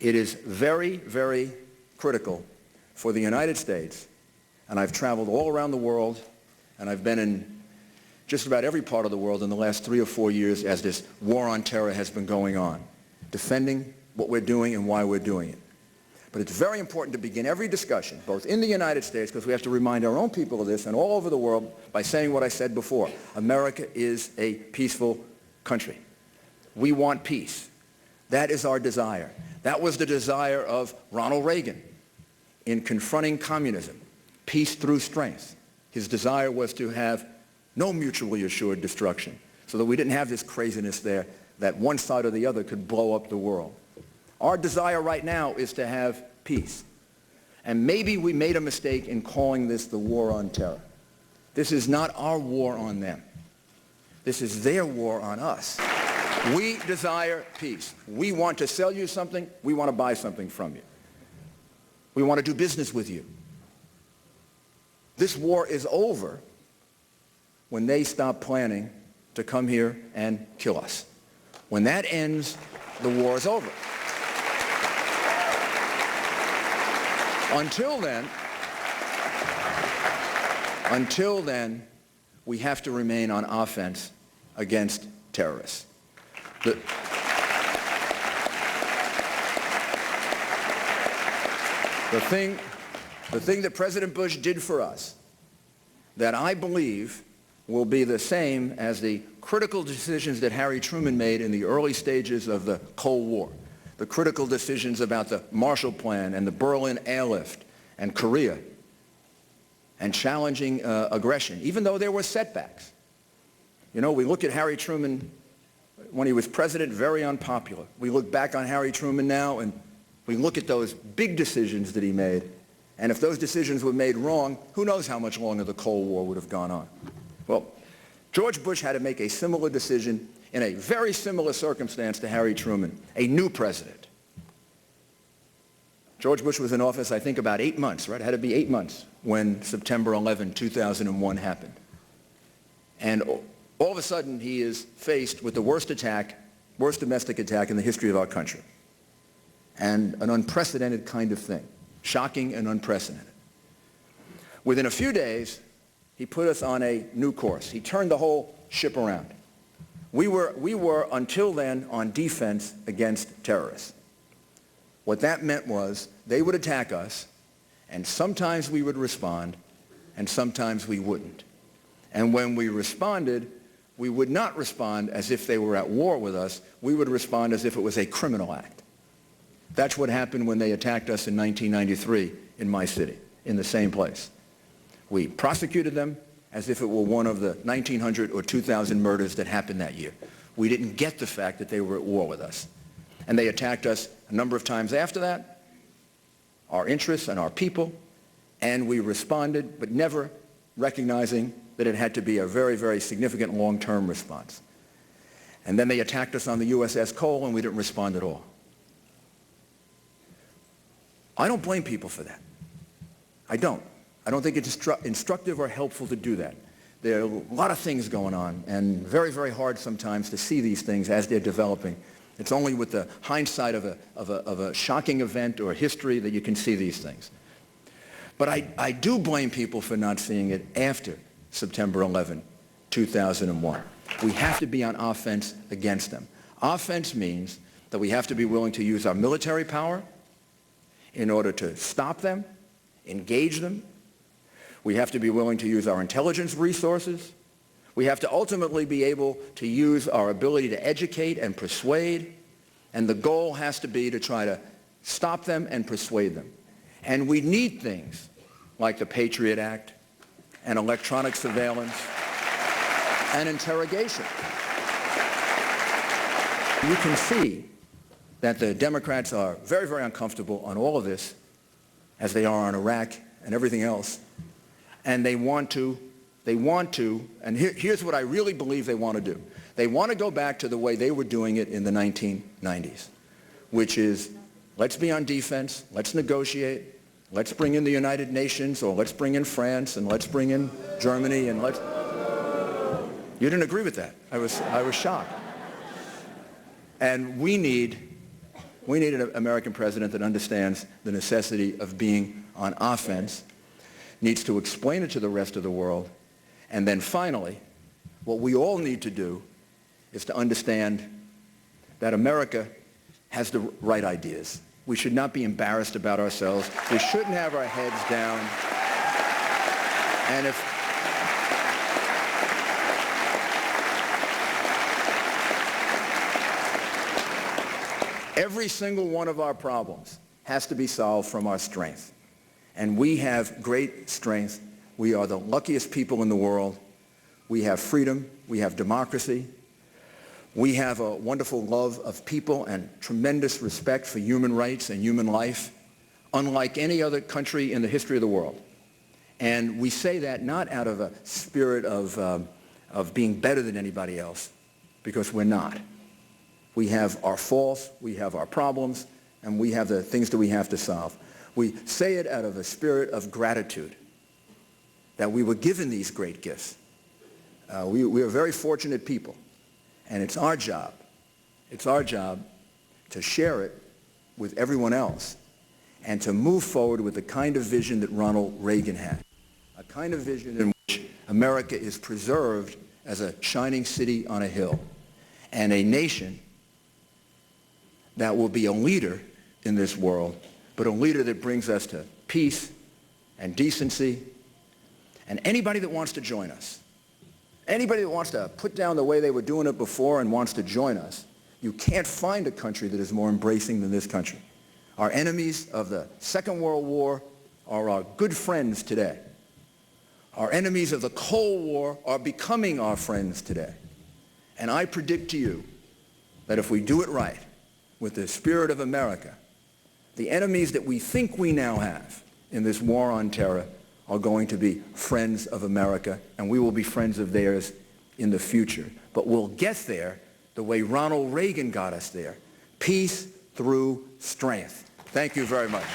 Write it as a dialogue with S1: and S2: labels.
S1: It is very, very critical for the United States, and I've traveled all around the world, and I've been in just about every part of the world in the last 3 or 4 years as this war on terror has been going on, defending what we're doing and why we're doing it. But it's very important to begin every discussion, both in the United States, because we have to remind our own people of this, and all over the world, by saying what I said before. America is a peaceful country. We want peace. That is our desire. That was the desire of Ronald Reagan in confronting communism, peace through strength. His desire was to have no mutually assured destruction, so that we didn't have this craziness there that one side or the other could blow up the world. Our desire right now is to have peace. And maybe we made a mistake in calling this the war on terror. This is not our war on them. This is their war on us. We desire peace. We want to sell you something. We want to buy something from you. We want to do business with you. This war is over when they stop planning to come here and kill us. When that ends, the war is over. Until then, we have to remain on offense against terrorists. The thing that President Bush did for us that I believe will be the same as the critical decisions that Harry Truman made in the early stages of the Cold War, the critical decisions about the Marshall Plan and the Berlin Airlift and Korea and challenging aggression, even though there were setbacks. You know, we look at Harry Truman when he was president, very unpopular. We look back on Harry Truman now and we look at those big decisions that he made, and if those decisions were made wrong, who knows how much longer the Cold War would have gone on. Well, George Bush had to make a similar decision in a very similar circumstance to Harry Truman, a new president. George Bush was in office, I think, about 8 months, right? It had to be 8 months when September 11, 2001 happened. And all of a sudden, he is faced with the worst domestic attack in the history of our country. And an unprecedented kind of thing, shocking and unprecedented. Within a few days, he put us on a new course. He turned the whole ship around. We were until then on defense against terrorists. What that meant was they would attack us, and sometimes we would respond, and sometimes we wouldn't. And when we responded, we would not respond as if they were at war with us. We would respond as if it was a criminal act. That's what happened when they attacked us in 1993 in my city, in the same place. We prosecuted them as if it were one of the 1,900 or 2,000 murders that happened that year. We didn't get the fact that they were at war with us. And they attacked us a number of times after that, our interests and our people, and we responded, but never recognizing that it had to be a very, very significant long-term response. And then they attacked us on the USS Cole, and we didn't respond at all. I don't blame people for that. I don't. I don't think it's instructive or helpful to do that. There are a lot of things going on, and very, very hard sometimes to see these things as they're developing. It's only with the hindsight of a shocking event or history that you can see these things. But I do blame people for not seeing it after September 11, 2001. We have to be on offense against them. Offense means that we have to be willing to use our military power in order to stop them, engage them. We have to be willing to use our intelligence resources. We have to ultimately be able to use our ability to educate and persuade. And the goal has to be to try to stop them and persuade them. And we need things like the Patriot Act and electronic surveillance and interrogation. You can see that the Democrats are very, very uncomfortable on all of this, as they are on Iraq and everything else. And they want to, and here's what I really believe they want to do. They want to go back to the way they were doing it in the 1990s, which is, let's be on defense, let's negotiate, let's bring in the United Nations, or let's bring in France, and let's bring in Germany, and let's... You didn't agree with that. I was shocked. And we need We need an American president that understands the necessity of being on offense, needs to explain it to the rest of the world, and then finally, what we all need to do is to understand that America has the right ideas. We should not be embarrassed about ourselves. We shouldn't have our heads down. And if every single one of our problems has to be solved from our strength. And we have great strength. We are the luckiest people in the world. We have freedom. We have democracy. We have a wonderful love of people and tremendous respect for human rights and human life, unlike any other country in the history of the world. And we say that not out of a spirit of being better than anybody else, because we're not. We have our faults, we have our problems, and we have the things that we have to solve. We say it out of a spirit of gratitude that we were given these great gifts. We are very fortunate people, and it's our job to share it with everyone else and to move forward with the kind of vision that Ronald Reagan had, a kind of vision in which America is preserved as a shining city on a hill and a nation that will be a leader in this world, but a leader that brings us to peace and decency. And anybody that wants to join us, anybody that wants to put down the way they were doing it before and wants to join us, you can't find a country that is more embracing than this country. Our enemies of the Second World War are our good friends today. Our enemies of the Cold War are becoming our friends today. And I predict to you that if we do it right, with the spirit of America, the enemies that we think we now have in this war on terror are going to be friends of America, and we will be friends of theirs in the future. But we'll get there the way Ronald Reagan got us there, peace through strength. Thank you very much.